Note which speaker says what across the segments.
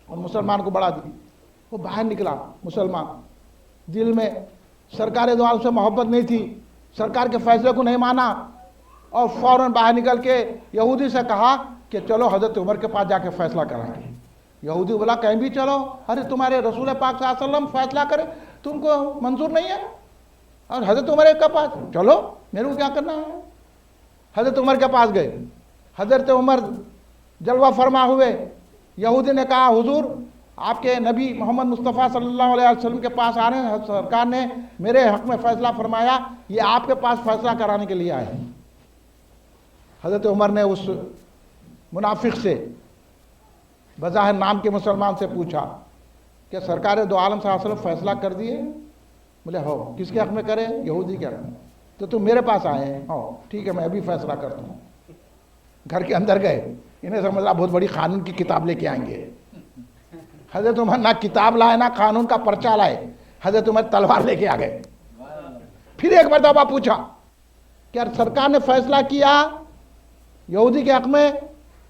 Speaker 1: اور مسلمان کو بڑھا دی. وہ باہر نکلا مسلمان, دل میں سرکار دو عالم سے محبت نہیں تھی, سرکار کے فیصلے کو نہیں مانا, اور فوراً باہر نکل کے یہودی سے کہا کہ چلو حضرت عمر کے پاس جا کے فیصلہ کرائیں گے. یہودی بولا کہیں بھی چلو, ارے تمہارے رسول پاک صلی اللہ علیہ وسلم فیصلہ کرے, تم کو منظور نہیں ہے, اور حضرت عمر کے پاس چلو, میرے کو کیا کرنا ہے. حضرت عمر کے پاس گئے. حضرت عمر جلوہ فرما ہوئے. یہودی نے کہا حضور آپ کے نبی محمد مصطفیٰ صلی اللہ علیہ وسلم کے پاس آ رہے ہیں, سرکار نے میرے حق میں فیصلہ فرمایا, یہ آپ کے پاس فیصلہ کرانے کے لیے آئے ہیں. حضرت عمر نے اس منافق سے, بظاہر نام کے مسلمان سے پوچھا کہ سرکار دو عالم صلی اللہ علیہ وسلم فیصلہ کر دیے؟ بولے ہو. کس کے حق میں کرے؟ یہودی کے حق میں. تو تم میرے پاس آئے ہیں؟ ہو ٹھیک ہے, میں ابھی فیصلہ کرتا ہوں. گھر کے اندر گئے, انہیں سمجھا بہت بڑی قانون کی کتاب لے کے آئیں گے. حضرت عمر نہ کتاب لائے نہ قانون کا پرچہ لائے, حضرت عمر تلوار لے کے آ گئے. پھر ایک مرتبہ پوچھا کہ سرکار نے فیصلہ کیا یہودی کے حق میں,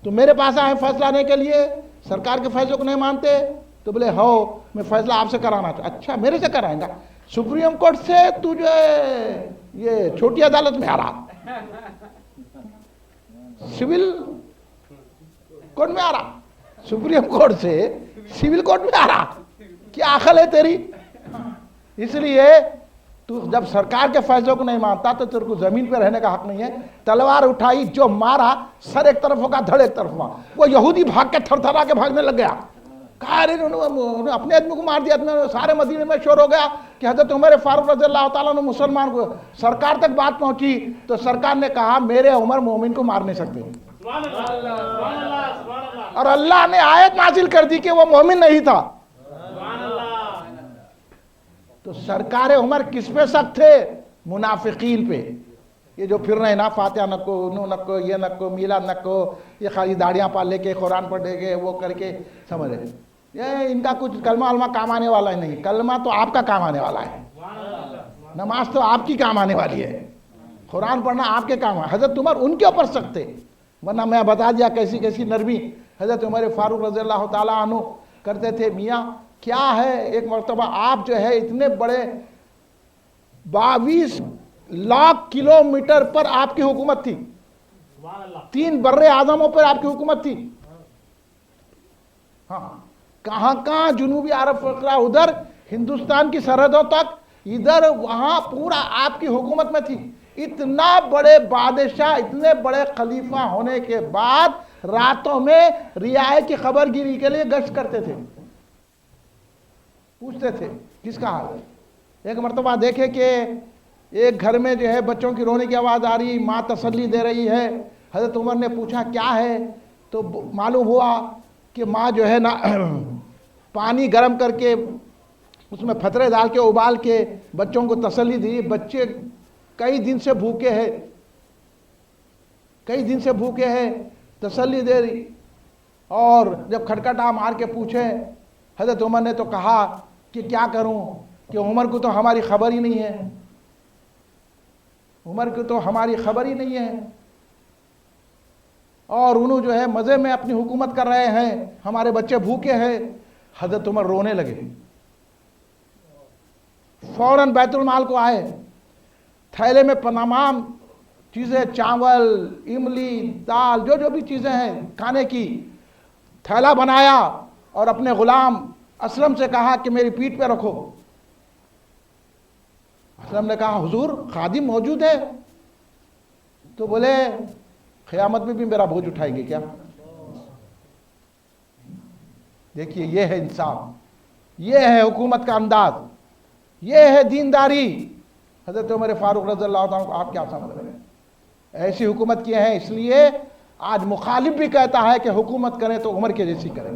Speaker 1: تو میرے پاس آئے فیصلہ لینے کے لیے, سرکار کے فیصلے کو نہیں مانتے؟ تو بولے ہو, میں فیصلہ آپ سے کرانا چاہتا. اچھا میرے سے کرائیں گا؟ سپریم کورٹ سے تو جو ہے یہ چھوٹی عدالت میں آ رہا, سول کورٹ میں آ رہا, سپریم کورٹ سے سول کورٹ میں آ رہا, کیا عقل ہے تیری؟ اس لیے تو جب سرکار کے فیصلوں کو نہیں مانتا تو تیرے کو زمین پہ رہنے کا حق نہیں ہے. تلوار اٹھائی, جو مارا سر ایک طرف ہوگا دھڑ ایک طرف ہوا. وہ یہودی بھاگ کے تھر تھرا کے بھاگنے لگ گیا. کہا انہوں نے اپنے آدمی کو مار دیا. سارے مدینے میں شور ہو گیا کہ حضرت عمر فاروق رضی اللہ تعالیٰ نے مسلمان کو, سرکار تک بات پہنچی تو سرکار نے کہا میرے عمر مومن کو مار نہیں سکتے. اور اللہ نے آیت نازل کر دی کہ وہ مومن نہیں تھا. تو سرکار عمر کس پہ سخت تھے؟ منافقین پہ. یہ جو پھر رہے نا, فاتحہ نکو, نو نکو, یہ نکو, میلاد نکو, یہ خالی داڑیاں پال لے کے قرآن پڑھے گے, وہ کر کے سمجھ رہے, یہ ان کا کچھ کلمہ علمہ کام آنے والا ہی نہیں. کلمہ تو آپ کا کام آنے والا ہے, نماز تو آپ کی کام آنے والی ہے, قرآن پڑھنا آپ کے کام ہے. حضرت عمر ان کے اوپر سخت تھے, ورنہ میں بتا دیا کیسی کیسی نرمی حضرت عمر فاروق رضی اللہ تعالیٰ عنہ کرتے تھے. میاں کیا ہے, ایک مرتبہ آپ جو ہے اتنے بڑے 22 لاکھ کلومیٹر پر آپ کی حکومت تھی, 3 بر اعظموں پر آپ کی حکومت تھی. ہاں, کہاں کہاں, جنوبی عرب فقرہ, ادھر ہندوستان کی سرحدوں تک, ادھر وہاں پورا آپ کی حکومت میں تھی. اتنا بڑے بادشاہ, اتنے بڑے خلیفہ ہونے کے بعد راتوں میں رعایا کی خبر گیری کے لیے گشت کرتے تھے, پوچھتے تھے کس کا حال ہے. ایک مرتبہ دیکھے کہ ایک گھر میں جو ہے بچوں کی رونے کی آواز آ رہی, ماں تسلی دے رہی ہے. حضرت عمر نے پوچھا کیا ہے, تو معلوم ہوا کہ ماں جو ہے نا پانی گرم کر کے اس میں پھترے ڈال کے ابال کے بچوں کو تسلی دی. بچے کئی دن سے بھوکے ہیں, کئی دن سے بھوکے ہیں, تسلی دے رہی. اور جب کھٹکھٹا مار کے پوچھے حضرت عمر نے تو کہا کہ کیا کروں, کہ عمر کو تو ہماری خبر ہی نہیں ہے, عمر کو تو ہماری خبر ہی نہیں ہے, اور انہوں جو ہے مزے میں اپنی حکومت کر رہے ہیں, ہمارے بچے بھوکے ہیں. حضرت عمر رونے لگے. فوراً بیت المال کو آئے, تھیلے میں تمام چیزیں, چاول, املی, دال, جو جو بھی چیزیں ہیں کھانے کی, تھیلا بنایا اور اپنے غلام اسلم سے کہا کہ میری پیٹھ پہ رکھو. اسلم نے کہا حضور خادم موجود ہے. تو بولے قیامت میں بھی میرا بوجھ اٹھائیں گے کیا؟ دیکھیے یہ ہے انصاف, یہ ہے حکومت کا انداز, یہ ہے دینداری. حضرت عمر فاروق رضی اللہ عنہ آپ کیا سمجھ رہے ہیں, ایسی حکومت کی ہیں. اس لیے آج مخالف بھی کہتا ہے کہ حکومت کریں تو عمر کے جیسی کریں,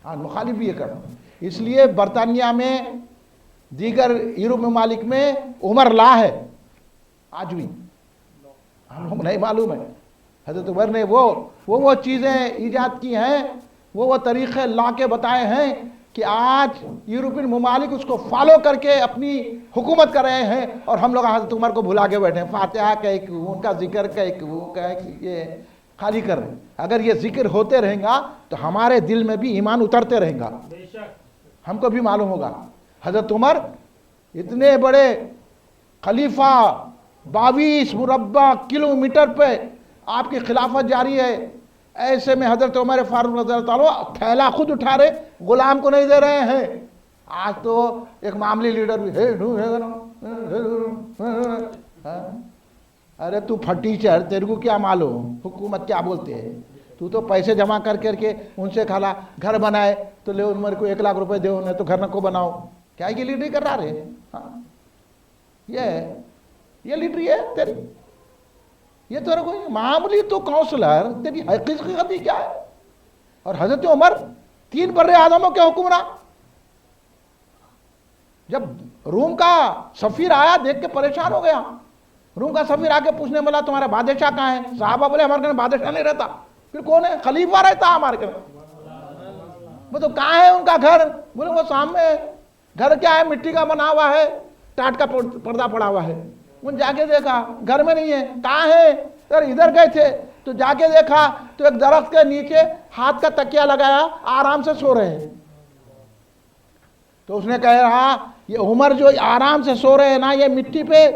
Speaker 1: آج مخالف بھی یہ کرتا. اس لیے برطانیہ میں, دیگر یورپ ممالک میں عمر لا ہے آج بھی, ہم لوگ نہیں معلوم ہے. حضرت عمر نے وہ چیزیں ایجاد کی ہیں, وہ طریقے لا کے بتائے ہیں کہ آج یورپین ممالک اس کو فالو کر کے اپنی حکومت کر رہے ہیں, اور ہم لوگ حضرت عمر کو بھلا کے بیٹھے ہیں. فاتحہ کا ایک, ان کا ذکر کا ایک, وہ کا ایک, یہ خالی کر رہے ہیں. اگر یہ ذکر ہوتے رہیں گا تو ہمارے دل میں بھی ایمان اترتے رہیں گا, ہم کو بھی معلوم ہوگا. حضرت عمر اتنے بڑے خلیفہ, 22 مربع کلومیٹر پہ آپ کی خلافت جاری ہے, ایسے میں حضرت عمر فاروق رضی اللہ عنہ تھیلا خود اٹھا رہے, غلام کو نہیں دے رہے ہیں. آج تو ایک معاملی لیڈر بھی ارے تو پھٹی چہر, تیرے کو کیا معلوم حکومت کیا بولتے ہیں, تو تو پیسے جمع کر کے ان سے کھالا, گھر بنائے تو لے عمر کو 1 لاکھ روپے دے, انہیں تو گھر نہ کو بناؤ. کیا یہ لیڈری کر رہا رہے؟ یہ لیڈری ہے تیری, یہ تو کوئی معاملی تو کونسلر, تیری حقیقت کیا ہے؟ اور حضرت عمر 3 بر اعظموں کے حکمراں. جب روم کا سفیر آیا دیکھ کے پریشان ہو گیا, روم کا سفیر آ کے پوچھنے والا تمہارا بادشاہ کہاں ہے؟ صحابہ بولے ہمارے گھر میں بادشاہ نہیں رہتا. پھر کون ہے؟ خلیفہ رہتا ہمارے گھر میں. وہ تو کہاں ہے ان کا گھر؟ بولے وہ سامنے ہے. گھر کیا ہے؟ مٹی کا بنا ہوا ہے, ٹاٹ کا پردہ پڑا ہوا ہے. ان جا کے دیکھا گھر میں نہیں ہے. کہاں ہے؟ ادھر گئے تھے تو جا کے دیکھا تو ایک درخت کے نیچے ہاتھ کا تکیہ لگایا, آرام سے سو رہے ہیں. تو اس نے کہا یہ عمر جو آرام سے سو رہے ہیں نا, یہ مٹی پہ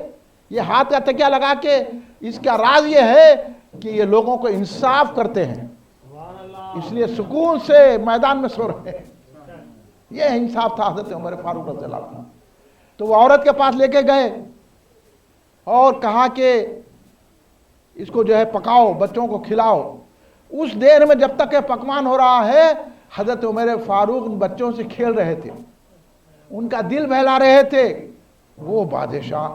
Speaker 1: یہ ہاتھ کا تکیہ لگا کے, اس کا راز یہ ہے کہ یہ لوگوں کو انصاف کرتے ہیں, اس لیے سکون سے میدان میں سو رہے ہیں. یہ انصاف تھا حضرت عمر فاروق رضی اللہ عنہ. تو وہ عورت کے پاس لے کے گئے اور کہا کہ اس کو جو ہے پکاؤ, بچوں کو کھلاؤ. اس دیر میں جب تک یہ پکوان ہو رہا ہے, حضرت عمر فاروق بچوں سے کھیل رہے تھے, ان کا دل بہلا رہے تھے. وہ بادشاہ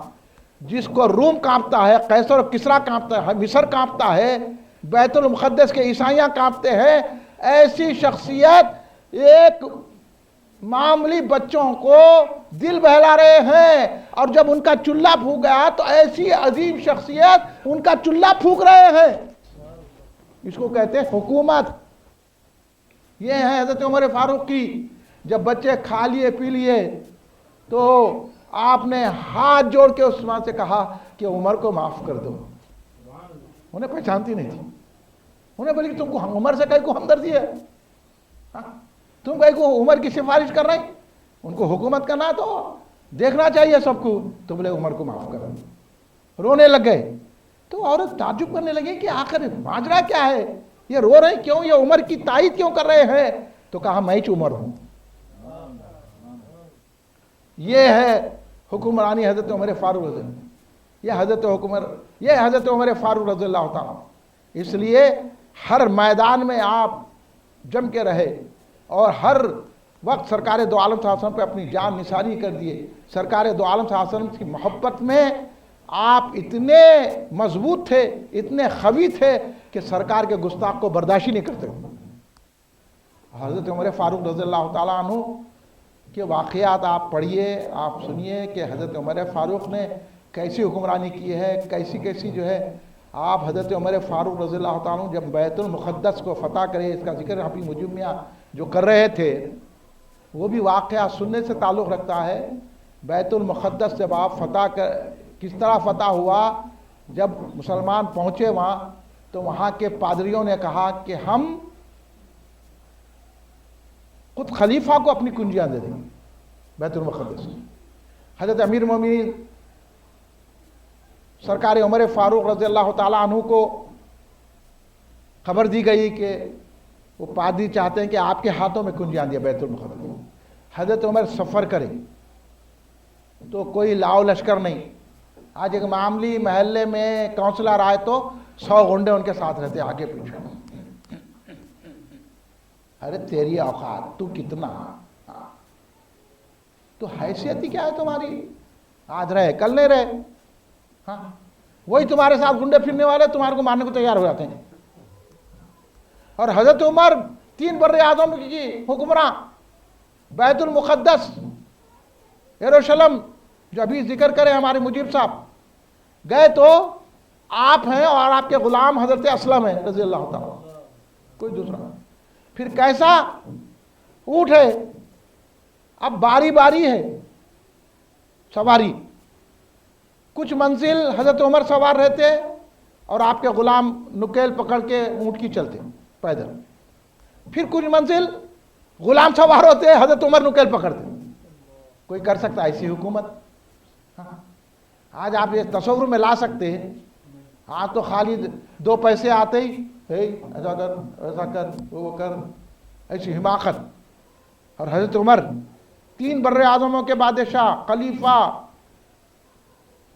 Speaker 1: جس کو روم کانپتا ہے, قیصر و کسریٰ کانپتا ہے, مصر کانپتا ہے, بیت المقدس کے عیسائیاں کانپتے ہیں, ایسی شخصیت ایک معمولی بچوں کو دل بہلا رہے ہیں. اور جب ان کا چولہا پھونک گیا تو ایسی عظیم شخصیت ان کا چولہا پھونک رہے ہیں. اس کو کہتے ہیں حکومت. یہ ہے حضرت عمر فاروق کی. جب بچے کھا لیے پی لیے تو آپ نے ہاتھ جوڑ کے عثمان سے کہا کہ عمر کو معاف کر دو. انہیں پہچانتی نہیں تھی. انہیں بولی کہ تم کو عمر سے کہیں کو ہمدردی ہے, تم کہیں کو عمر کی سفارش کر رہے ہیں, ان کو حکومت کرنا تو دیکھنا چاہیے سب کو. تو بولے عمر کو معاف کر دو. رونے لگ گئے. تو عورت تعجب کرنے لگی کہ آخر ماجرا کیا ہے, یہ رو رہے ہیں کیوں, یہ عمر کی تائید کیوں کر رہے ہیں؟ تو کہا میں ہی عمر ہوں. یہ ہے حکمرانی حضرت عمر فاروق رضی اللہ. یہ حضرت عمر فاروق رضی اللہ تعالیٰ. اس لیے ہر میدان میں آپ جم کے رہے اور ہر وقت سرکار دو عالم صلی اللہ علیہ وسلم پہ اپنی جان نثاری کر دیے. سرکار دو عالم صلی اللہ علیہ وسلم کی محبت میں آپ اتنے مضبوط تھے, اتنے قوی تھے کہ سرکار کے گستاخ کو برداشت نہیں کرتے. حضرت عمر فاروق رضی اللہ تعالیٰ عنہ کے واقعات آپ پڑھیے, آپ سنیے کہ حضرت عمر فاروق نے کیسی حکمرانی کی ہے, کیسی جو ہے. آپ حضرت عمر فاروق رضی اللہ تعالیٰ عنہ جب بیت المقدس کو فتح کرے, اس کا ذکر حفیظ مجمع جو کر رہے تھے, وہ بھی واقعہ سننے سے تعلق رکھتا ہے. بیت المقدس جب آپ کس طرح فتح ہوا, جب مسلمان پہنچے وہاں تو وہاں کے پادریوں نے کہا کہ ہم خود خلیفہ کو اپنی کنجیاں دے دیں گے بیت المقدس کی. حضرت امیر المومنین سرکار عمر فاروق رضی اللہ تعالیٰ عنہ کو خبر دی گئی کہ وہ پادری چاہتے ہیں کہ آپ کے ہاتھوں میں کنجیاں دیا بیت المقدس. حضرت عمر سفر کرے تو کوئی لاؤ لشکر نہیں. آج ایک معاملی محلے میں کونسلر آئے تو 100 گنڈے ان کے ساتھ رہتے آگے پیچھے. ارے تیری اوقات, تو کتنا, تو حیثیت ہی کیا ہے تمہاری؟ آج رہے کل نہیں رہے. وہی تمہارے ساتھ گنڈے پھرنے والے تمہارے کو مارنے کو تیار ہو جاتے ہیں. اور حضرت عمر 3 بر اعظم کی حکمراں, بیت المقدس, یروشلم جو ابھی ذکر کرے ہمارے مجیب صاحب, گئے تو آپ ہیں اور آپ کے غلام حضرت اسلم ہیں رضی اللہ تعالیٰ, کوئی دوسرا. پھر کیسا اونٹ ہے, اب باری باری ہے سواری. کچھ منزل حضرت عمر سوار رہتے, اور آپ کے غلام نکیل پکڑ کے اونٹ کی چلتے پیدل. پھر کچھ منزل غلام سوار ہوتے حضرت عمر نکیل پکڑتے. کوئی کر سکتا ایسی حکومت؟ آج آپ یہ تصور میں لا سکتے ہیں؟ آج تو خالی 2 پیسے آتے ہی ایسا کر ایسا کر وہ کر، ایسی حماقت. اور حضرت عمر 3 بر اعظموں کے بادشاہ، خلیفہ،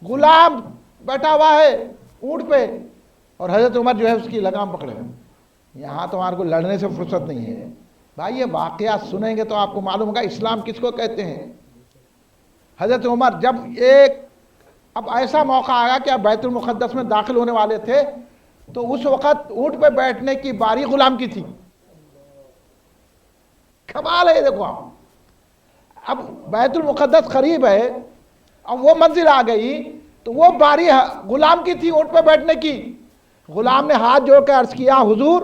Speaker 1: غلام بیٹھا ہوا ہے اونٹ پہ، اور حضرت عمر جو ہے اس کی لگام پکڑے ہوئے. یہاں تو ہمارے کو لڑنے سے فرصت نہیں ہے. بھائی یہ واقعات سنیں گے تو آپ کو معلوم ہوگا اسلام کس کو کہتے ہیں. حضرت عمر جب اب ایسا موقع آیا کہ اب بیت المقدس میں داخل ہونے والے تھے، تو اس وقت اونٹ پہ بیٹھنے کی باری غلام کی تھی. کمال ہے. دیکھو اب بیت المقدس قریب ہے، اب وہ منزل آ گئی تو وہ باری غلام کی تھی اونٹ پہ بیٹھنے کی. غلام نے ہاتھ جوڑ کے عرض کیا، حضور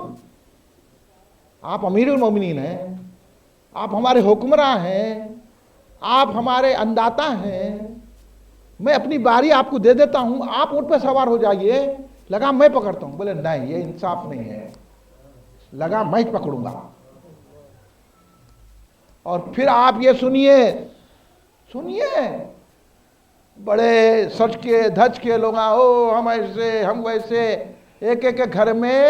Speaker 1: آپ امیر المومنین ہیں، آپ ہمارے حکمراں ہیں، آپ ہمارے انداتا ہیں، میں اپنی باری آپ کو دے دیتا ہوں، آپ اونٹ پہ سوار ہو جائیے، لگام میں پکڑتا ہوں. بولے نہیں، یہ انصاف نہیں ہے، لگام میں پکڑوں گا. اور پھر آپ یہ سنیے بڑے سچ کے دھج کے لوگ، ہم ایسے ہم ویسے. ایک گھر میں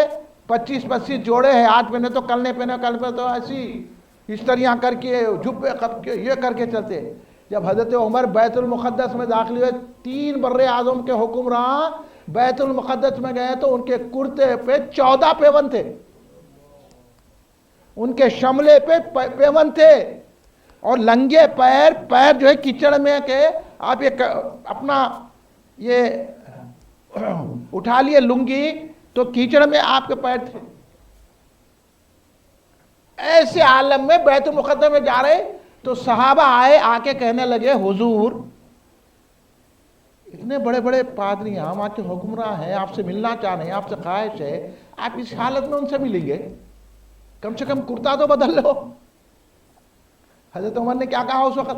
Speaker 1: 25 جوڑے ہیں، آج پہنے تو کل نہیں پہنے، کل پہ تو ایسی استریاں کر کے جھپے کر کے یہ کر کے چلتے. جب حضرت عمر بیت المقدس میں داخل ہوئے، 3 بر اعظم کے حکمراں بیت المقدس میں گئے تو ان کے کرتے پہ 14 پیون تھے، ان کے شملے پہ پیون تھے، اور لنگے پیر جو ہے کیچڑ میں کہ آپ یہ اپنا یہ اٹھا لیے لنگی تو کیچڑ میں آپ کے پیر تھے. ایسے عالم میں بیت المقدس میں جا رہے تو صحابہ آئے، آ کے کہنے لگے، حضور اتنے بڑے بڑے پادری، ہم آپ کے حکمراں ہیں، آپ سے ملنا چاہ رہے ہیں، آپ سے خواہش ہے، آپ اس حالت میں ان سے ملیں گے، کم سے کم کرتا تو بدل لو. حضرت عمر نے کیا کہا اس وقت؟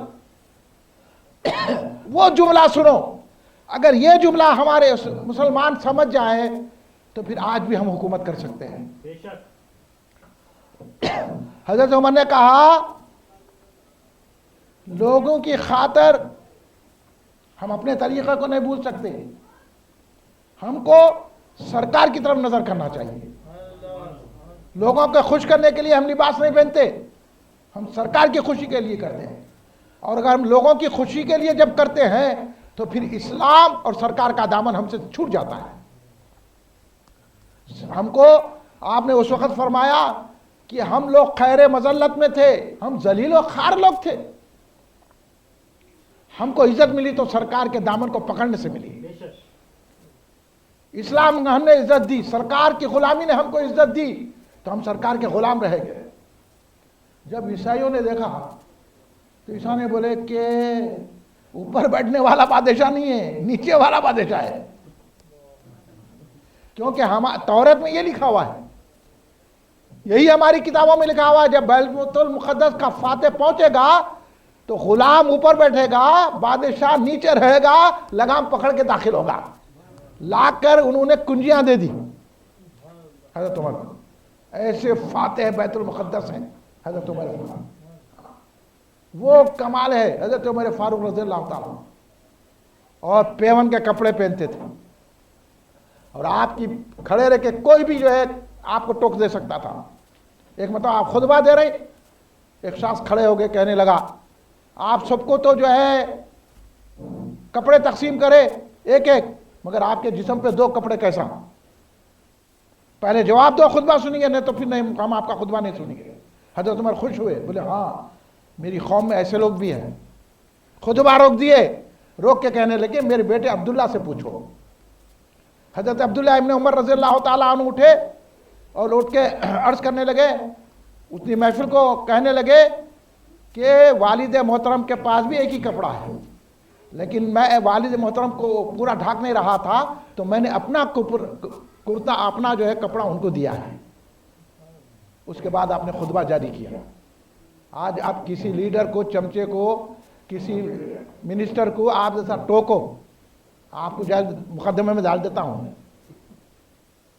Speaker 1: وہ جملہ سنو، اگر یہ جملہ ہمارے مسلمان سمجھ جائیں تو پھر آج بھی ہم حکومت کر سکتے ہیں. حضرت عمر نے کہا، لوگوں کی خاطر ہم اپنے طریقے کو نہیں بھول سکتے، ہم کو سرکار کی طرف نظر کرنا چاہیے. لوگوں کو خوش کرنے کے لیے ہم لباس نہیں پہنتے، ہم سرکار کی خوشی کے لیے کرتے ہیں. اور اگر ہم لوگوں کی خوشی کے لیے جب کرتے ہیں تو پھر اسلام اور سرکار کا دامن ہم سے چھوٹ جاتا ہے. ہم کو آپ نے اس وقت فرمایا کہ ہم لوگ خیر مذلت میں تھے، ہم ذلیل و خوار لوگ تھے، ہم کو عزت ملی تو سرکار کے دامن کو پکڑنے سے ملی. اسلام ہم نے عزت دی، سرکار کی غلامی نے ہم کو عزت دی تو ہم سرکار کے غلام رہ گئے. جب عیسائیوں نے دیکھا تو عیسیٰ نے بولے کہ اوپر بیٹھنے والا بادشاہ نہیں ہے، نیچے والا بادشاہ ہے. کیونکہ تورات میں یہ لکھا ہوا ہے، یہی ہماری کتابوں میں لکھا ہوا ہے، جب بیت المقدس کا فاتح پہنچے گا تو غلام اوپر بیٹھے گا، بادشاہ نیچے رہے گا، لگام پکڑ کے داخل ہوگا. لا کر انہوں نے کنجیاں دے دی حضرت عمر. ایسے فاتح بیت المقدس ہیں حضرت عمر. وہ کمال ہے حضرت عمر فاروق رضی اللہ تعالیٰ. اور پیون کے کپڑے پہنتے تھے، اور آپ کی کھڑے رہ کے کوئی بھی جو ہے آپ کو ٹوک دے سکتا تھا. ایک مرتبہ آپ خطبہ دے رہے، ایک شخص کھڑے ہو گئے، کہنے لگا آپ سب کو تو جو ہے کپڑے تقسیم کرے ایک ایک، مگر آپ کے جسم پہ 2 کپڑے کیسا؟ پہلے جواب دو، خطبہ سنیں گے، نہیں تو پھر نہیں، ہم آپ کا خطبہ نہیں سنیں گے. حضرت عمر خوش ہوئے، بولے ہاں میری قوم میں ایسے لوگ بھی ہیں. خطبہ روک دیے، روک کے کہنے لگے میرے بیٹے عبداللہ سے پوچھو. حضرت عبداللہ ابن عمر رضی اللہ تعالیٰ عنہ اٹھے اور اٹھ کے عرض کرنے لگے، اتنی محفل کو کہنے لگے کہ والد محترم کے پاس بھی ایک ہی کپڑا ہے، لیکن میں والد محترم کو پورا ڈھانک نہیں رہا تھا تو میں نے اپنا کرتا، اپنا جو ہے کپڑا ان کو دیا ہے. اس کے بعد آپ نے خطبہ جاری کیا. آج آپ کسی لیڈر کو، چمچے کو، کسی منسٹر کو آپ جیسا ٹوکو، آپ کو مقدمے میں ڈال دیتا ہوں.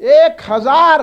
Speaker 1: 1000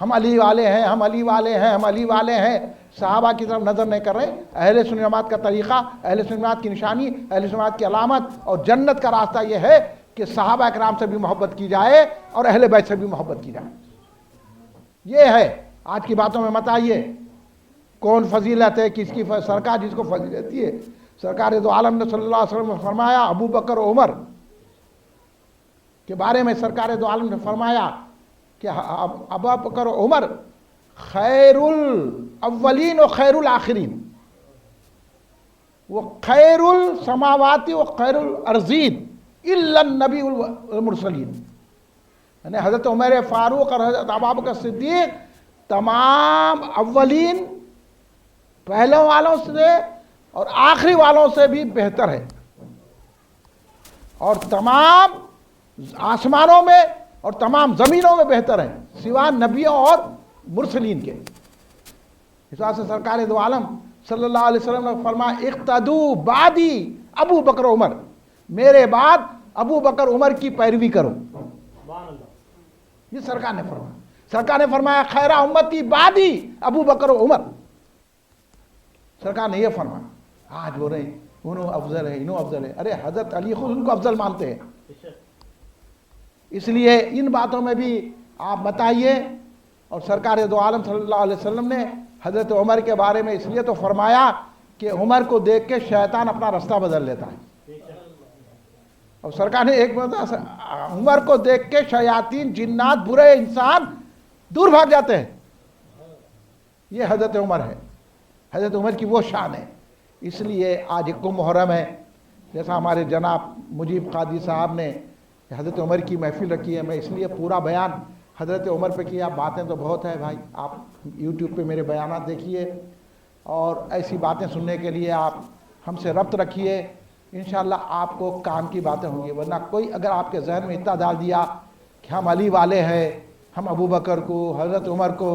Speaker 1: ہم علی والے ہیں، ہم علی والے ہیں، ہم علی والے ہیں، صحابہ کی طرف نظر نہیں کر رہے۔ اہل سنت جماعت کا طریقہ، اہل سنت جماعت کی نشانی، اہل سنت جماعت کی علامت اور جنت کا راستہ یہ ہے کہ صحابہ اکرام سے بھی محبت کی جائے اور اہل بیت سے بھی محبت کی جائے۔ یہ ہے، آج کی باتوں میں مت آئیے کون فضیلت ہے، کس کی سرکار جس کو فضیلت ہے، سرکار دو عالم نے صلی اللہ علیہ وسلم نے فرمایا، ابو بکر و عمر کے بارے میں سرکار دو عالم نے فرمایا کہ ابو بکر و عمر خیر الاولین و خیر الآخرین، وہ خیر السماواتی و خیر الارضین الا النبی المرسلین، یعنی حضرت عمر فاروق اور حضرت ابوبکر صدیق تمام اولین پہلوں والوں سے اور آخری والوں سے بھی بہتر ہے، اور تمام آسمانوں میں اور تمام زمینوں میں بہتر ہے سوا نبیوں اور مرسلین کے۔ اس واسطے سرکار دو عالم صلی اللہ علیہ وسلم نے فرمایا، اقتدوا بعدی ابو بکر عمر، میرے بعد ابو بکر عمر کی پیروی کرو۔ یہ سرکار نے فرمایا۔ سرکار نے فرمایا خیر امتی بعدی ابو بکر عمر، سرکار نے یہ فرمایا۔ آج بول رہے ہیں انہوں افضل ہے، انہوں افضل ہے، ارے حضرت علی خود ان کو افضل مانتے ہیں۔ اس لیے ان باتوں میں بھی آپ بتائیے۔ اور سرکار دو عالم صلی اللہ علیہ وسلم نے حضرت عمر کے بارے میں اس لیے تو فرمایا کہ عمر کو دیکھ کے شیطان اپنا راستہ بدل لیتا ہے، اور سرکار نے ایک عمر کو دیکھ کے شیاطین، جنات، برے انسان دور بھاگ جاتے ہیں۔ یہ حضرت عمر ہے، حضرت عمر کی وہ شان ہے۔ اس لیے آج ایک محرم ہے، جیسا ہمارے جناب مجیب قادری صاحب نے حضرت عمر کی محفل رکھی ہے، میں اس لیے پورا بیان حضرت عمر پہ کیا۔ باتیں تو بہت ہے بھائی، آپ یوٹیوب پہ میرے بیانات دیکھیے اور ایسی باتیں سننے کے لیے آپ ہم سے ربط رکھیے، انشاءاللہ آپ کو کام کی باتیں ہوں گی۔ ورنہ کوئی اگر آپ کے ذہن میں اتنا ڈال دیا کہ ہم علی والے ہیں، ہم ابو بکر کو، حضرت عمر کو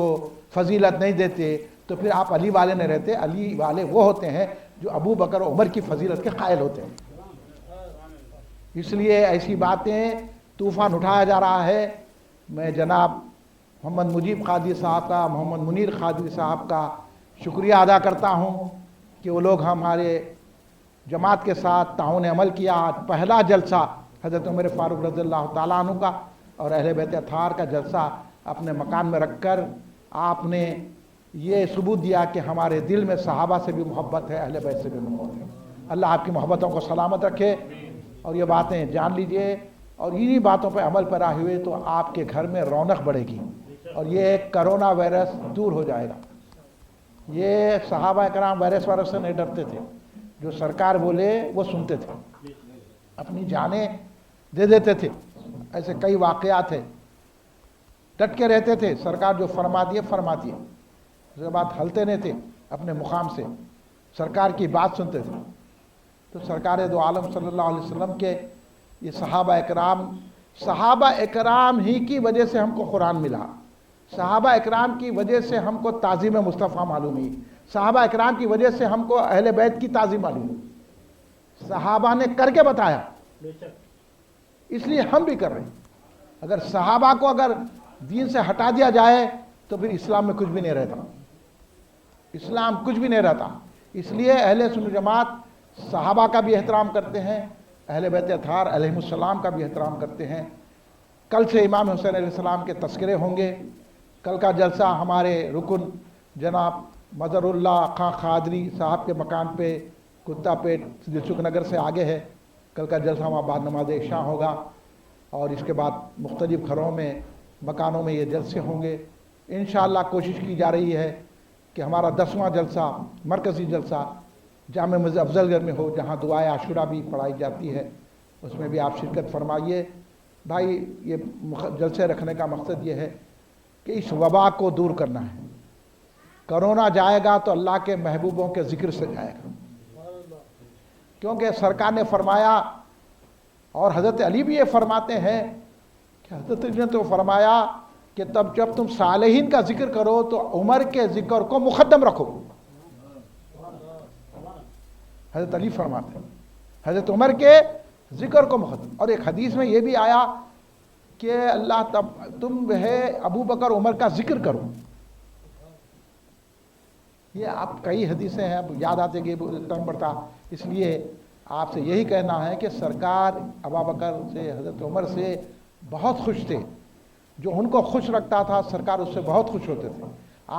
Speaker 1: فضیلت نہیں دیتے، تو پھر آپ علی والے نہیں رہتے۔ علی والے وہ ہوتے ہیں جو ابو بکر و عمر کی فضیلت کے قائل ہوتے ہیں۔ اس لیے ایسی باتیں طوفان اٹھایا جا رہا ہے۔ میں جناب محمد مجیب قادری صاحب کا، محمد منیر قادری صاحب کا شکریہ ادا کرتا ہوں کہ وہ لوگ ہمارے جماعت کے ساتھ تعاون عمل کیا۔ آج پہلا جلسہ حضرت عمر فاروق رضی اللہ تعالیٰ عنہ کا اور اہل بیت اطہار کا جلسہ اپنے مکان میں رکھ کر آپ نے یہ ثبوت دیا کہ ہمارے دل میں صحابہ سے بھی محبت ہے، اہل بیت سے بھی محبت ہے۔ اللہ آپ کی محبتوں کو سلامت رکھے اور یہ باتیں جان لیجئے، اور انہی باتوں پہ عمل پیرا ہوئے تو آپ کے گھر میں رونق بڑھے گی اور یہ کرونا وائرس دور ہو جائے گا۔ یہ صحابہ کرام وائرس سے نہیں ڈرتے تھے، جو سرکار بولے وہ سنتے تھے، اپنی جانیں دے دیتے تھے۔ ایسے کئی واقعات ہیں، ڈٹ کے رہتے تھے، سرکار جو فرما دیے فرما دیے، اس کے بعد ہلتے نہیں تھے اپنے مقام سے، سرکار کی بات سنتے تھے۔ تو سرکار دو عالم صلی اللہ علیہ وسلم کے یہ صحابہ اکرام ہی کی وجہ سے ہم کو قرآن ملا، صحابہ اکرام کی وجہ سے ہم کو تعظیم مصطفیٰ معلوم ہوئی، صحابہ اکرام کی وجہ سے ہم کو اہل بیت کی تعظیم معلوم ہوئی۔ صحابہ نے کر کے بتایا، اس لیے ہم بھی کر رہے ہیں۔ اگر صحابہ کو اگر دین سے ہٹا دیا جائے تو پھر اسلام میں کچھ بھی نہیں رہتا، اسلام کچھ بھی نہیں رہتا۔ اس لیے اہل سنت جماعت صحابہ کا بھی احترام کرتے ہیں، اہل بیت اطہار علیہ السلام کا بھی احترام کرتے ہیں۔ کل سے امام حسین علیہ السلام کے تذکرے ہوں گے۔ کل کا جلسہ ہمارے رکن جناب مظہر اللہ خان قادری صاحب کے مکان پہ کتا پیٹ دلسکھ نگر سے آگے ہے۔ کل کا جلسہ وہاں بعد نماز عشاء ہوگا، اور اس کے بعد مختلف گھروں میں، مکانوں میں یہ جلسے ہوں گے۔ انشاءاللہ کوشش کی جا رہی ہے کہ ہمارا 10واں جلسہ، مرکزی جلسہ جامع مسجد افضل گڑھ میں ہو، جہاں دعائے عاشورہ بھی پڑھائی جاتی ہے، اس میں بھی آپ شرکت فرمائیے۔ بھائی یہ جلسے رکھنے کا مقصد یہ ہے کہ اس وبا کو دور کرنا ہے۔ کرونا جائے گا تو اللہ کے محبوبوں کے ذکر سے جائے گا، کیونکہ سرکار نے فرمایا، اور حضرت علی بھی یہ فرماتے ہیں کہ حضرت علی نے تو فرمایا کہ تب جب تم صالحین کا ذکر کرو تو عمر کے ذکر کو مقدم رکھو۔ حضرت علی فرماتے ہیں حضرت عمر کے ذکر کو مقدم۔ اور ایک حدیث میں یہ بھی آیا کہ اللہ تم ہے ابو بکر عمر کا ذکر کرو. یہ آپ کئی حدیثیں ہیں، اب یاد آتے کہ ٹائم پڑتا، اس لیے آپ سے یہی کہنا ہے کہ سرکار ابو بکر سے، حضرت عمر سے بہت خوش تھے. جو ان کو خوش رکھتا تھا سرکار اس سے بہت خوش ہوتے تھے.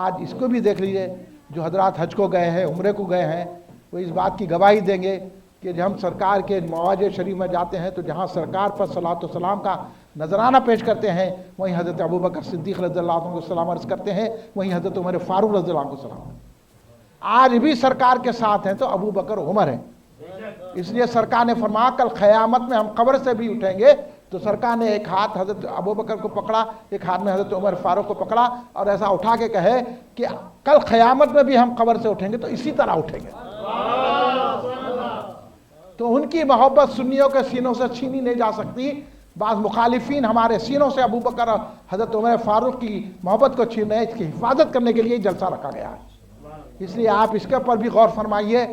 Speaker 1: آج اس کو بھی دیکھ لیجئے، جو حضرات حج کو گئے ہیں، عمرے کو گئے ہیں، وہ اس بات کی گواہی دیں گے کہ جب ہم سرکار کے مواجہ شریف میں جاتے ہیں تو جہاں سرکار پر صلاۃ و سلام کا نذرانہ پیش کرتے ہیں، وہیں حضرت ابو بکر صدیق رضی اللہ عنہ کو سلام عرض کرتے ہیں، وہیں حضرت عمر فاروق رضی اللہ عنہ کو سلام. آج بھی سرکار کے ساتھ ہیں تو ابو بکر عمر ہیں. اس لیے سرکار نے فرمایا کل قیامت میں ہم قبر سے بھی اٹھیں گے تو سرکار نے ایک ہاتھ حضرت ابو بکر کو پکڑا، ایک ہاتھ میں حضرت عمر فاروق کو پکڑا اور ایسا اٹھا کے کہے کہ کل قیامت میں بھی ہم قبر سے اٹھیں گے تو اسی طرح اٹھیں گے. تو ان کی محبت سنیوں کے سینوں سے چھینی نہیں جا سکتی. بعض مخالفین ہمارے سینوں سے ابو بکر اور حضرت عمر فاروق کی محبت کو چھین رہے ہیں. اس کی حفاظت کرنے کے لیے جلسہ رکھا گیا ہے. اس لیے آپ اس کے اوپر بھی غور فرمائیے،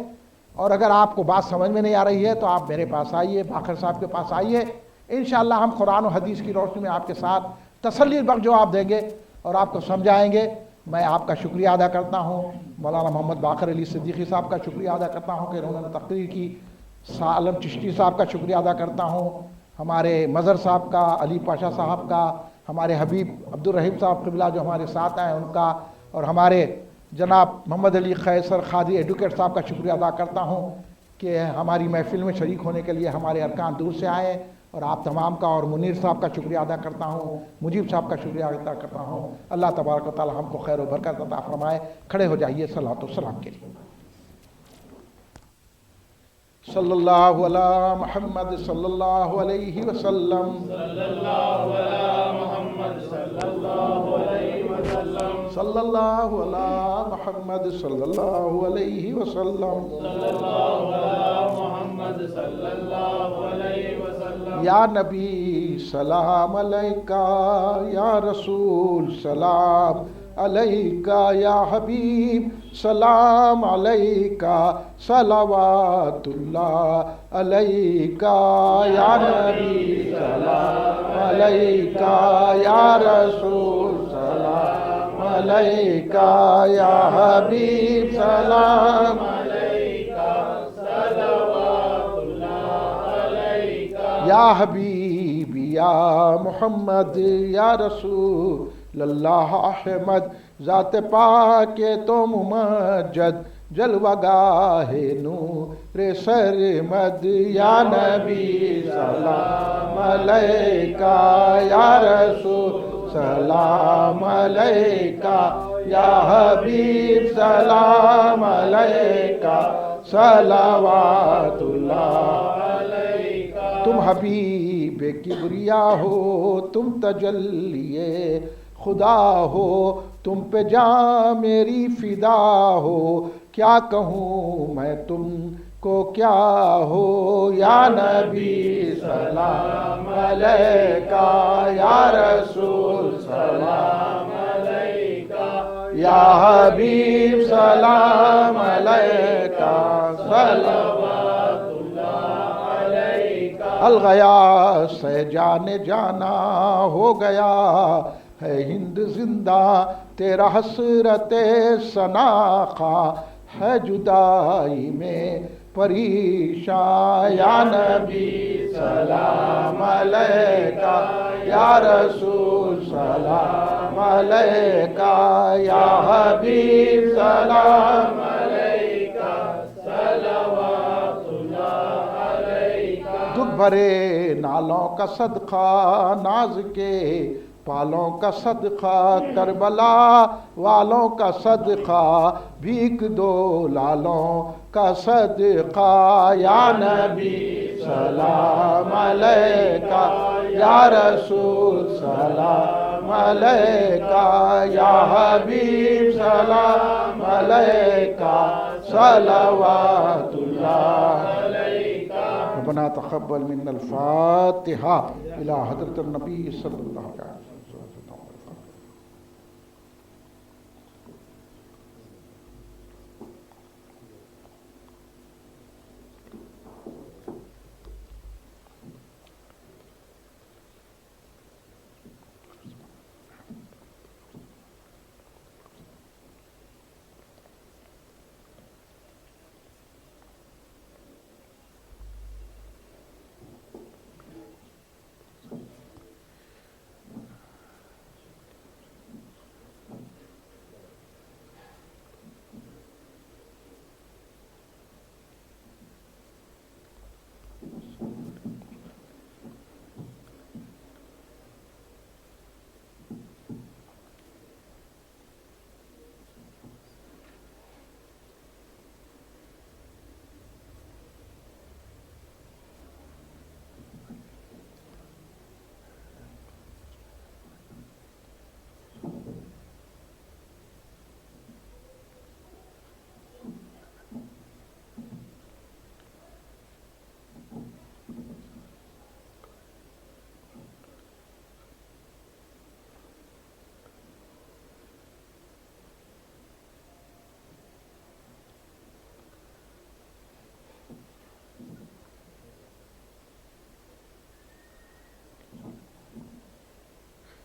Speaker 1: اور اگر آپ کو بات سمجھ میں نہیں آ رہی ہے تو آپ میرے پاس آئیے، باقر صاحب کے پاس آئیے. انشاءاللہ ہم قرآن و حدیث کی روشنی میں آپ کے ساتھ تسلی بخش جواب دیں گے اور آپ کو سمجھائیں گے. میں آپ کا شکریہ ادا کرتا ہوں، مولانا محمد باقر علی صدیقی صاحب کا شکریہ ادا کرتا ہوں کہ انہوں نے تقریر کی. شاہ عالم چشتی صاحب کا شکریہ ادا کرتا ہوں، ہمارے مظہر صاحب کا، علی پاشا صاحب کا، ہمارے حبیب عبدالرحیم صاحب قبلہ جو ہمارے ساتھ ہیں ان کا، اور ہمارے جناب محمد علی قیصر قاضی ایڈوکیٹ صاحب کا شکریہ ادا کرتا ہوں کہ ہماری محفل میں شریک ہونے کے لیے ہمارے ارکان دور سے آئے. اور آپ تمام کا اور منیر صاحب کا شکریہ ادا کرتا ہوں، مجیب صاحب کا شکریہ ادا کرتا ہوں. اللہ تبارک و تعالی ہم کو خیر و برکت عطا فرمائے. کھڑے ہو جائیے صلوات و سلام کے لیے. صلی اللہ علی محمد صلی اللہ علیہ وسلم. صلی اللہ علی محمد صلی اللہ علیہ وسلم. صلی اللہ علی محمد صلی اللہ علیہ وسلم. صلی اللہ علی محمد صلی اللہ علیہ وسلم. یا نبی سلام علیکہ، یا رسول سلام علیکہ، یا حبیب سلام علیکہ، صلوات اللہ علیکہ. یا نبی سلام علیکہ، یا رسول سلام علیکہ، یا حبیب سلام علیکہ، صلوات اللہ علیکہ. یا حبیب یا محمد یا رسول اللہ احمد، ذات پاک تو ممجد، جلوہ گاہ نور سرمد. یا نبی سلام علیکہ، یا رسول سلام علیکہ، یا حبیب سلام علیکہ، صلوات اللہ علیکہ. تم حبیب کبریا ہو، تم تجلی خدا ہو، تم پہ جان میری فدا ہو. کیا کہوں میں تم کو کیا ہو. یا نبی سلام علیکہ، یا رسول سلام علیکہ، یا حبیب سلام علیکہ، صلوات اللہ علیکہ. الغیاث سے جانے جانا ہو گیا ہے ہند زندہ، تیرا حسرت ثنا خواہ ہے جدائی میں پریشاں. یا نبی سلام علیکہ، یا رسول سلام علیکہ، یا حبیب سلام علیکہ، صلوات اللہ علیکہ. دکھ بھرے نالوں کا صدقہ، ناز کے پالوں کا صدقہ، کربلا والوں کا صدقہ، بھیک دو لالوں کا صدقہ. یا نبی سلام علیکہ، یا رسول سلام علیکہ، یا حبیب سلام علیکہ، صلوات اللہ علیکہ. ربنا تقبل منا الفاتحہ الی حضرت النبی صلی اللہ علیہ وسلم.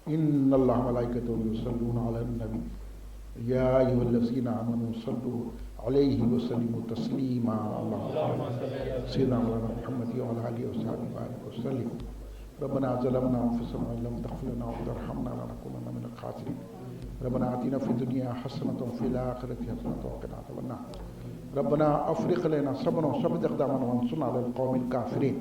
Speaker 1: ان اللہ ملائکتہ یصلون علی النبی یا ایھا الذین آمنوا صلوا علیہ وسلموا تسلیما اللہم سیدنا مولانا محمد وعلی آلہ وصحبہ وبارک وسلم ربنا ظلمنا انفسنا وان لم تغفر لنا وترحمنا لنکونن من الخاسرین ربنا آتنا فی الدنیا حسنۃ وفی الآخرۃ حسنۃ وقنا عذاب النار ربنا افرغ علینا صبرا وثبت اقدامنا وانصرنا علی القوم الکافرین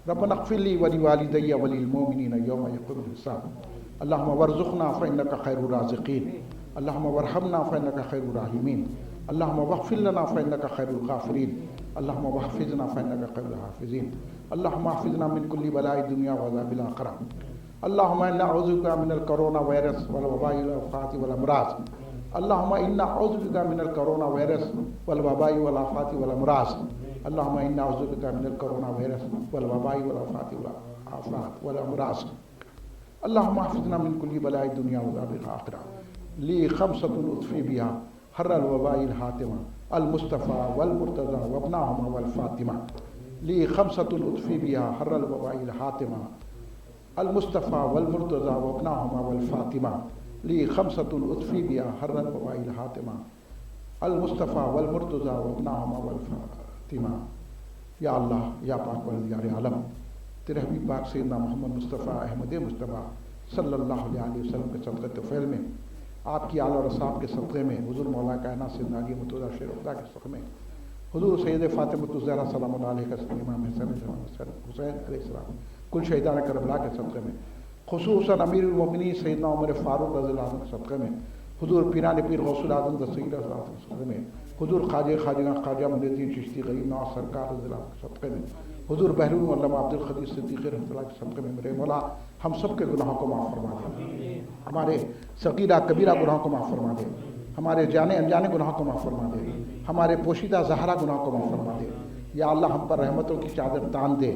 Speaker 1: ربنا اغفر لی ولوالدی وللمؤمنین یوم یقوم الحساب اللہم وارزقنا فإنک خیر الرازقین اللہم وارحمنا فإنک خیر الراحمین اللہم واغفر لنا فإنک خیر الغافرین اللہم واحفظنا فإنک خیر الحافظین اللہم احفظنا من کل بلاء الدنیا وعذاب الآخرہ اللہم انا اعوذ بک من الکرونا وائرس والوباء والآفات والامراض اللہم انا اعوذ بک من الکرونا وائرس والوباء والآفات والامراض اللہم انا اعوذ بک من الکرونا وائرس والوباء والآفات والامراض اللہم احفظنا من کل بلاء الدنیا وعذاب الآخرہ لی خمسۃ اطفی بہا حر الوباء الحاتمہ المصطفى والمرتضى وابناہما والفاطمہ لی خمسۃ اطفی بہا حر الوباء الحاتمہ المصطفى والمرتضى وابناہما والفاطمہ لی خمسۃ اطفی بہا حر الوباء الحاتمہ المصطفى والمرتضى وابناہما والفاطمہ یا اللہ یا پاک والدیار عالم تیرے حبیب پاک سیدنا محمد مصطفیٰ احمد مصطفیٰ صلی اللہ علیہ وسلم کے صدقہ طفیل میں آپ کی آل اور اصحاب کے صدقے میں حضور مولا کائنات سیدنا علی متوجہ شیر خدا کے صدقے میں حضور سید فاطمۃ الزہرا سلام اللہ علیہ کا امام حسین علیہ السلام کل شہیدان کربلا کے صدقے میں خصوصاً امیر المومنین سیدنا عمر فاروق رضی اللہ عنہ کے صدقے میں حضور پیران پیر غوث العظم دستگیر رضی اللہ عنہ کے صدقے میں حضور خواجہ معین الدین چشتی غریب نواز سرکار رضی اللہ عنہ کے صدقے میں حضور بحرون علامہ عبد القدیر صدیقی رحمۃ اللہ کے صدقے میں میرے مولا ہم سب کے گناہوں کو معاف فرما دے ہمارے صغیرہ کبیرہ گناہوں کو معاف فرما دے ہمارے جانے انجانے گناہوں کو معاف فرما دے ہمارے پوشیدہ ظاہرہ گناہوں کو معاف فرما دے یا اللہ ہم پر رحمتوں کی چادر تان دے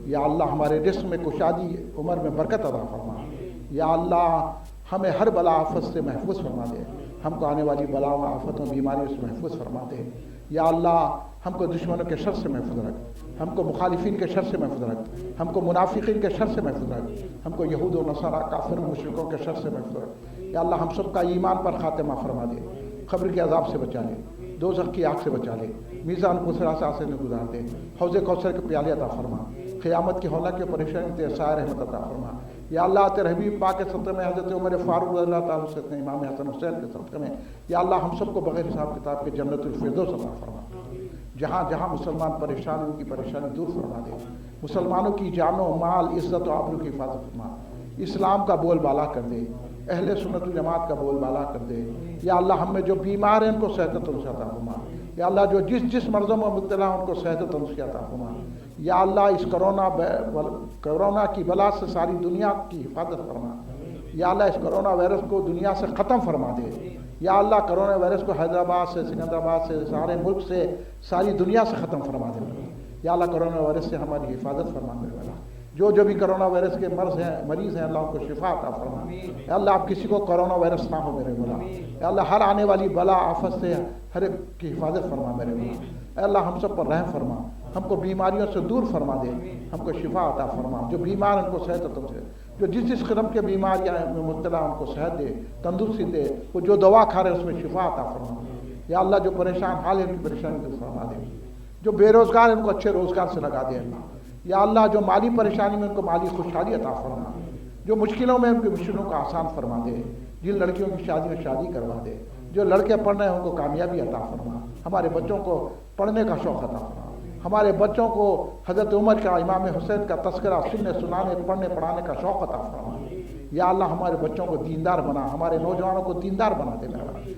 Speaker 1: یا اللہ ہمارے رزق میں کشادی عمر میں برکت عطا فرما یا اللہ ہمیں ہر بلا آفت سے محفوظ فرما دے ہم کو آنے والی بلاؤں آفتوں بیماریوں سے محفوظ فرما دے یا اللہ ہم کو دشمنوں کے شر سے محفوظ رکھ ہم کو مخالفین کے شر سے محفوظ رکھ ہم کو منافقین کے شر سے محفوظ رکھ ہم کو یہود و نصارہ کافر و مشرکوں کے شر سے محفوظ رکھ یا اللہ ہم سب کا ایمان پر خاتمہ فرما دے قبر کے عذاب سے بچا لے دوزخ کی آگ سے بچا لے میزان کو سراسر سے گزار دے حوض کوثر کے پیالے عطا فرما قیامت کی ہولہ کی پریشانی تے سائر رحمت عطا فرما یا اللہ تیرے حبیب پاک کے صدقے میں حضرت عمر فاروق رضی اللہ تعالیٰ سے امام حسن حسین کے صدقے میں یا اللہ ہم سب کو بغیر حساب کتاب کے جنت الفردوس عطا فرما جہاں جہاں مسلمان پریشان ان کی پریشانی دور فرما دے مسلمانوں کی جانوں مال عزت و آبرو کی حفاظت فرما اسلام کا بول بالا کر دے اہل سنت الجماعت کا بول بالا کر دے یا اللہ ہم میں جو بیمار ہیں ان کو صحت و تندرستی عطا فرما یا اللہ جو جس مرضوں میں مبتلا ہیں ان کو صحت و تندرستی عطا فرما یا اللہ اس کرونا کی بلا سے ساری دنیا کی حفاظت فرما یا اللہ اس کرونا وائرس کو دنیا سے ختم فرما دے یا اللہ کرونا وائرس کو حیدرآباد سے سکندرآباد سے سارے ملک سے ساری دنیا سے ختم فرما دے یا اللہ کرونا وائرس سے ہماری حفاظت فرما دے والا جو بھی کرونا وائرس کے مریض ہیں اللہ ان کو شفا عطا فرما یا اللہ آپ کسی کو کرونا وائرس نہ ہو میرے مولا یا اللہ ہر آنے والی بلا آفت سے ہر ایک کی حفاظت فرما میرے مولا اے اللہ ہم سب پر رحم فرما ہم کو بیماریوں سے دور فرما دے ہم کو شفا عطا فرما جو بیمار ان کو صحت عطا دے جو جس قسم کے بیماریاں میں مبتلا ان کو صحت دے تندرستی دے وہ جو دوا کھا رہے اس میں شفا عطا فرما یا اللہ جو پریشان حال ہے ان کی پریشانی دور فرما دے جو بے روزگار ان کو اچھے روزگار سے لگا دے اللہ یا اللہ جو مالی پریشانی میں ان کو مالی خوشحالی عطا فرما جو مشکلوں میں ان کی مشکلوں کو آسان فرما دے جن لڑکیوں کی شادی میں شادی کروا دے جو لڑکے پڑھ رہے ہیں ان کو کامیابی عطا فرما ہمارے بچوں کو پڑھنے کا شوق عطا فرما ہمارے بچوں کو حضرت عمر کا امام حسین کا تذکرہ سننے سنانے پڑھنے پڑھانے کا شوق عطا فرما یا اللہ ہمارے بچوں کو دیندار بنا ہمارے نوجوانوں کو دیندار بنا دے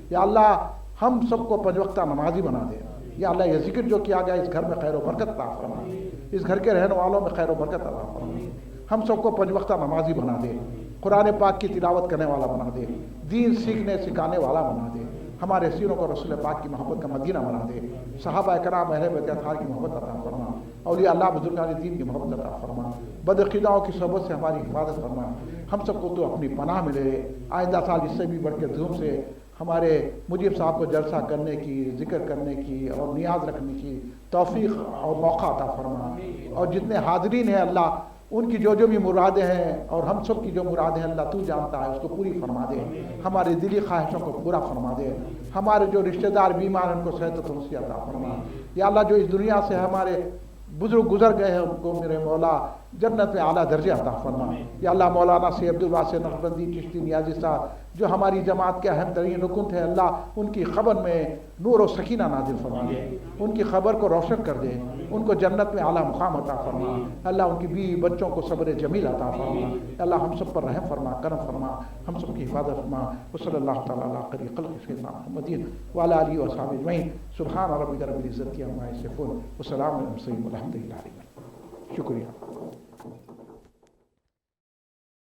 Speaker 1: یا اللہ ہم سب کو پنج وقتہ نمازی بنا دے یا اللہ یہ ذکر جو کیا گیا اس گھر میں خیر و برکت عطا فرما اس گھر کے رہنے والوں میں خیر و برکت عطا فرما ہم سب کو پنج وقتہ نمازی بنا دے قرآن پاک کی تلاوت کرنے والا بنا دے دین سیکھنے سکھانے والا بنا دے ہمارے سینوں کو رسول پاک کی محبت کا مدینہ بنا دے صحابہ کرام اہل بیت اطہار کی محبت عطا فرما اولیاء اللہ بزرگان دین کی محبت عطا فرما بدعقیداؤں کی صحبت سے ہماری حفاظت فرما ہم سب کو تو اپنی پناہ میں لے آئندہ سال اس سے بھی بڑھ کے دھوم سے ہمارے مجیب صاحب کو جلسہ کرنے کی ذکر کرنے کی اور نیاز رکھنے کی توفیق اور موقع عطا فرما اور جتنے حاضرین ہیں اللہ ان کی جو بھی مرادیں ہیں اور ہم سب کی جو مرادیں ہیں اللہ تو جانتا ہے، اس کو پوری فرما دے، ہماری دلی خواہشوں کو پورا فرما دے، ہمارے جو رشتہ دار بیمار ہیں ان کو صحت و تندرستی عطا فرما، یا اللہ جو اس دنیا سے ہمارے بزرگ گزر گئے ہیں ان کو میرے مولا جنت میں اعلیٰ درجے عطا فرما، یا اللہ مولانا سید عبدالواسع نقشبندی چشتی نیازی صاحب جو ہماری جماعت کے اہم ترین رکن تھے، اللہ ان کی خبر میں نور و سکینہ نازل فرما دے، ان کی خبر کو روشن کر دے، ان کو جنت میں اعلیٰ مقام عطا فرما، اللہ ان کی بیوی بچوں کو صبر جمیل عطا فرما، اللہ ہم سب پر رحم فرما، کرم فرما، ہم سب کی حفاظت فرما، وصلی اللہ تعالیٰ علیہ خیر خلق سیدنا محمد وعلی آلہ وصحبہ اجمعین، سبحان ربک رب العزت عما یصفون وسلام علی المرسلین والحمد للہ رب العالمین۔ شکریہ۔